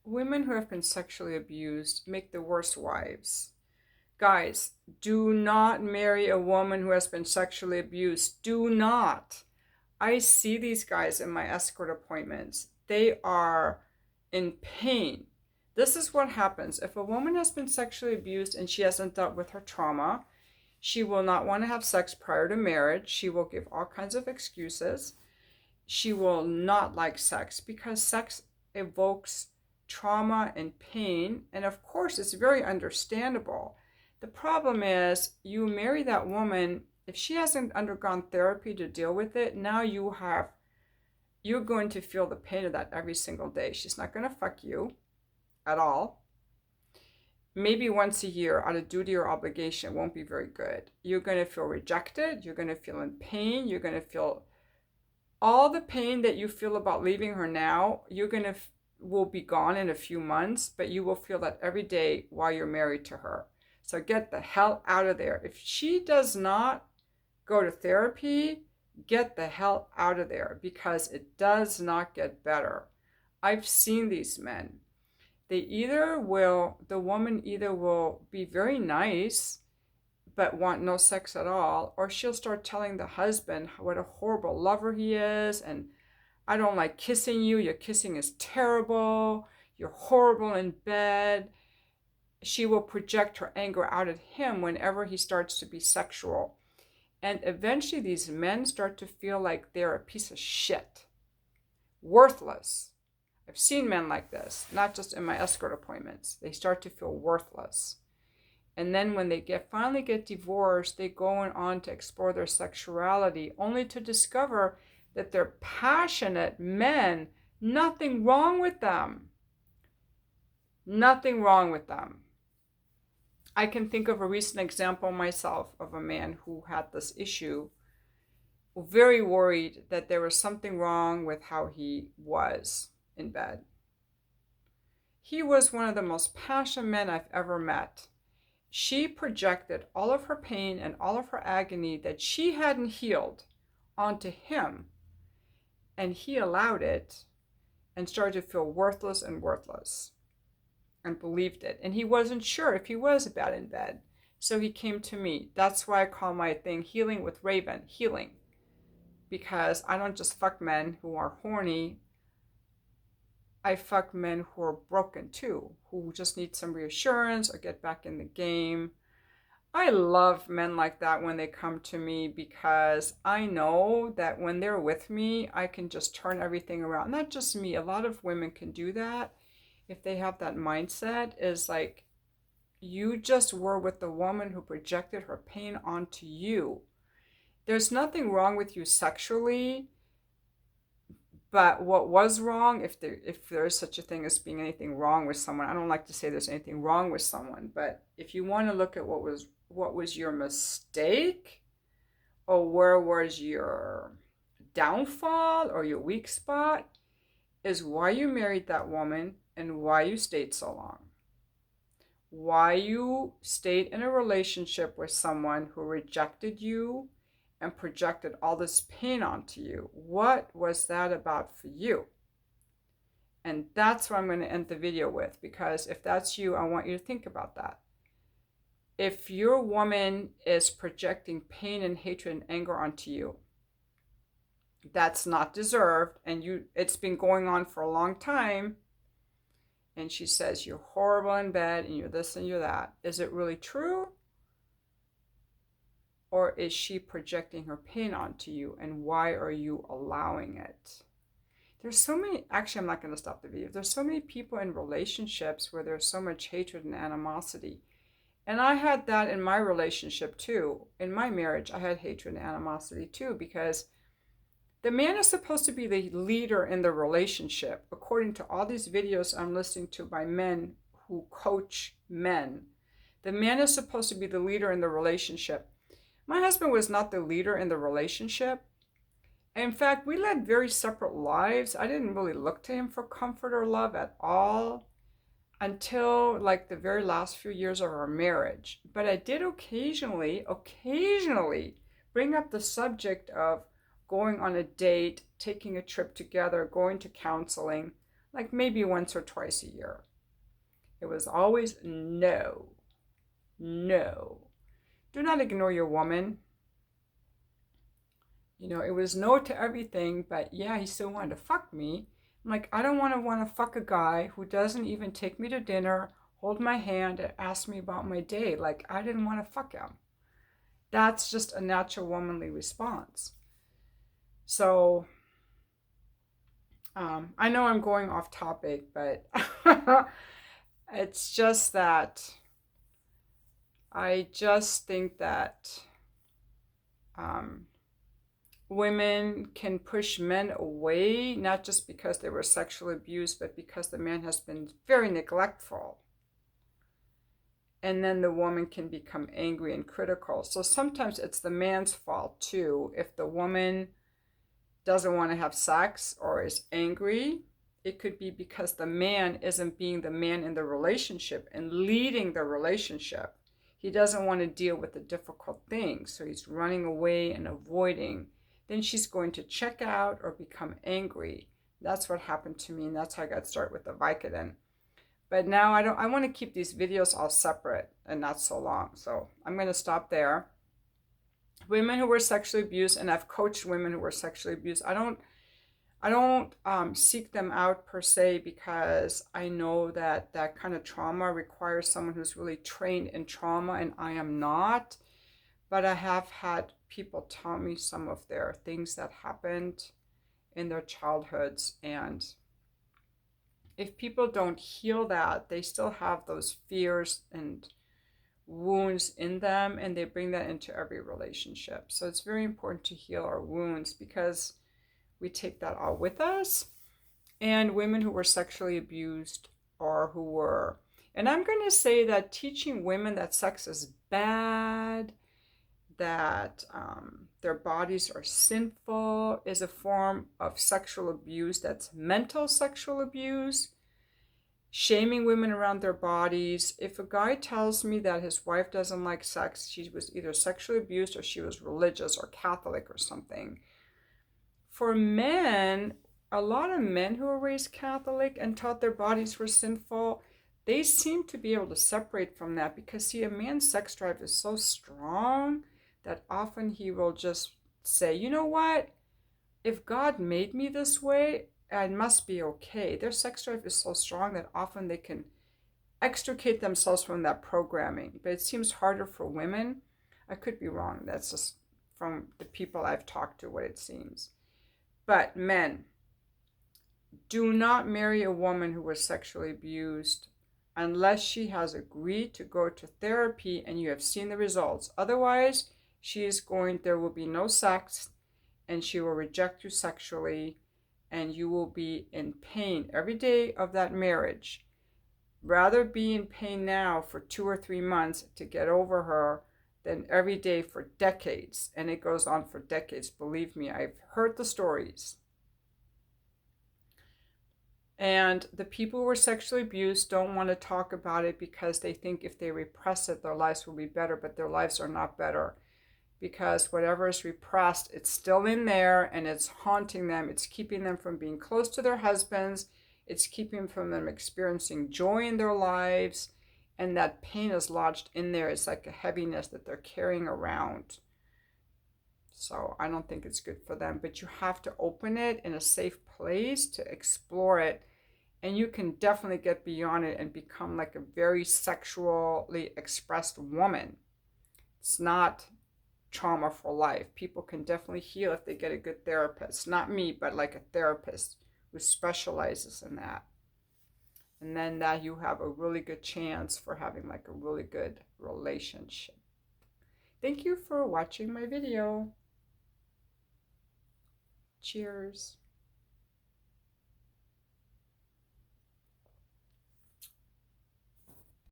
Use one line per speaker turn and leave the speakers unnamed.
Women who have been sexually abused make the worst wives. Guys, do not marry a woman who has been sexually abused. Do not. I see these guys in my escort appointments. They are in pain. This is what happens. If a woman has been sexually abused and she hasn't dealt with her trauma, she will not want to have sex prior to marriage. She will give all kinds of excuses. She will not like sex because sex evokes trauma and pain. And of course, it's very understandable. The problem is, you marry that woman, if she hasn't undergone therapy to deal with it, now you're going to feel the pain of that every single day. She's not going to fuck you at all. Maybe once a year out of duty or obligation won't be very good. You're going to feel rejected. You're going to feel in pain. You're going to feel all the pain that you feel about leaving her now. Will be gone in a few months, but you will feel that every day while you're married to her. So get the hell out of there. If she does not go to therapy, get the hell out of there because it does not get better. I've seen these men. The woman either will be very nice but want no sex at all, or she'll start telling the husband what a horrible lover he is, and I don't like kissing you, your kissing is terrible, you're horrible in bed. She will project her anger out at him whenever he starts to be sexual. And eventually these men start to feel like they're a piece of shit, worthless. I've seen men like this, not just in my escort appointments. They start to feel worthless. And then when they finally get divorced, they go on to explore their sexuality, only to discover that they're passionate men. Nothing wrong with them. Nothing wrong with them. I can think of a recent example myself of a man who had this issue, very worried that there was something wrong with how he was in bed. He was one of the most passionate men I've ever met. She projected all of her pain and all of her agony that she hadn't healed onto him, and he allowed it and started to feel worthless and believed it. And he wasn't sure if he was bad in bed. So he came to me. That's why I call my thing Healing with Raven, healing. Because I don't just fuck men who are horny. I fuck men who are broken too, who just need some reassurance or get back in the game. I love men like that when they come to me because I know that when they're with me, I can just turn everything around. Not just me, a lot of women can do that if they have that mindset, is like, you just were with the woman who projected her pain onto you. There's nothing wrong with you sexually. But what was wrong, if there is such a thing as being anything wrong with someone, I don't like to say there's anything wrong with someone, but if you want to look at what was your mistake, or where was your downfall or your weak spot, is why you married that woman and why you stayed so long. Why you stayed in a relationship with someone who rejected you and projected all this pain onto you. What was that about for you? And that's what I'm going to end the video with, because if that's you, I want you to think about that. If your woman is projecting pain and hatred and anger onto you, that's not deserved, and it's been going on for a long time, and she says you're horrible in bed and you're this and you're that, is it really true? Or is she projecting her pain onto you, and why are you allowing it? There's so many, actually I'm not going to stop the video. There's so many people in relationships where there's so much hatred and animosity. And I had that in my relationship too. In my marriage, I had hatred and animosity too, because the man is supposed to be the leader in the relationship, according to all these videos I'm listening to by men who coach men. The man is supposed to be the leader in the relationship. My husband was not the leader in the relationship. In fact, we led very separate lives. I didn't really look to him for comfort or love at all until like the very last few years of our marriage. But I did occasionally bring up the subject of going on a date, taking a trip together, going to counseling, like maybe once or twice a year. It was always no, no. Do not ignore your woman. You know, it was no to everything, but yeah, he still wanted to fuck me. I'm like, I don't want to fuck a guy who doesn't even take me to dinner, hold my hand, and ask me about my day. Like, I didn't want to fuck him. That's just a natural womanly response. So, I know I'm going off topic, but it's just that I just think that um, women can push men away, not just because they were sexually abused, but because the man has been very neglectful. And then the woman can become angry and critical. So sometimes it's the man's fault too. If the woman doesn't want to have sex or is angry, it could be because the man isn't being the man in the relationship and leading the relationship. He doesn't want to deal with the difficult things, so he's running away and avoiding. Then she's going to check out or become angry. That's what happened to me, and that's how I got started with the Vicodin. But now I want to keep these videos all separate and not so long. So I'm going to stop there. Women who were sexually abused, and I've coached women who were sexually abused. I don't seek them out per se, because I know that that kind of trauma requires someone who's really trained in trauma, and I am not. But I have had people tell me some of their things that happened in their childhoods, and if people don't heal that, they still have those fears and wounds in them, and they bring that into every relationship. So it's very important to heal our wounds, because we take that all with us. And women who were sexually abused, or who were, and I'm going to say that teaching women that sex is bad, that their bodies are sinful, is a form of sexual abuse. That's mental sexual abuse. Shaming women around their bodies. If a guy tells me that his wife doesn't like sex, she was either sexually abused or she was religious or Catholic or something. For men, a lot of men who were raised Catholic and taught their bodies were sinful, they seem to be able to separate from that, because, see, a man's sex drive is so strong that often he will just say, you know what? If God made me this way, I must be okay. Their sex drive is so strong that often they can extricate themselves from that programming. But it seems harder for women. I could be wrong. That's just from the people I've talked to, what it seems. But men, do not marry a woman who was sexually abused unless she has agreed to go to therapy and you have seen the results. Otherwise, there will be no sex, and she will reject you sexually, and you will be in pain every day of that marriage. Rather be in pain now for 2 or 3 months to get over her than every day for decades. And it goes on for decades. Believe me, I've heard the stories. And the people who were sexually abused don't want to talk about it, because they think if they repress it, their lives will be better. But their lives are not better, because whatever is repressed, it's still in there and it's haunting them. It's keeping them from being close to their husbands. It's keeping from them experiencing joy in their lives. And that pain is lodged in there. It's like a heaviness that they're carrying around. So I don't think it's good for them. But you have to open it in a safe place to explore it. And you can definitely get beyond it and become like a very sexually expressed woman. It's not trauma for life. People can definitely heal if they get a good therapist. Not me, but like a therapist who specializes in that. And then that you have a really good chance for having like a really good relationship. Thank you for watching my video. Cheers.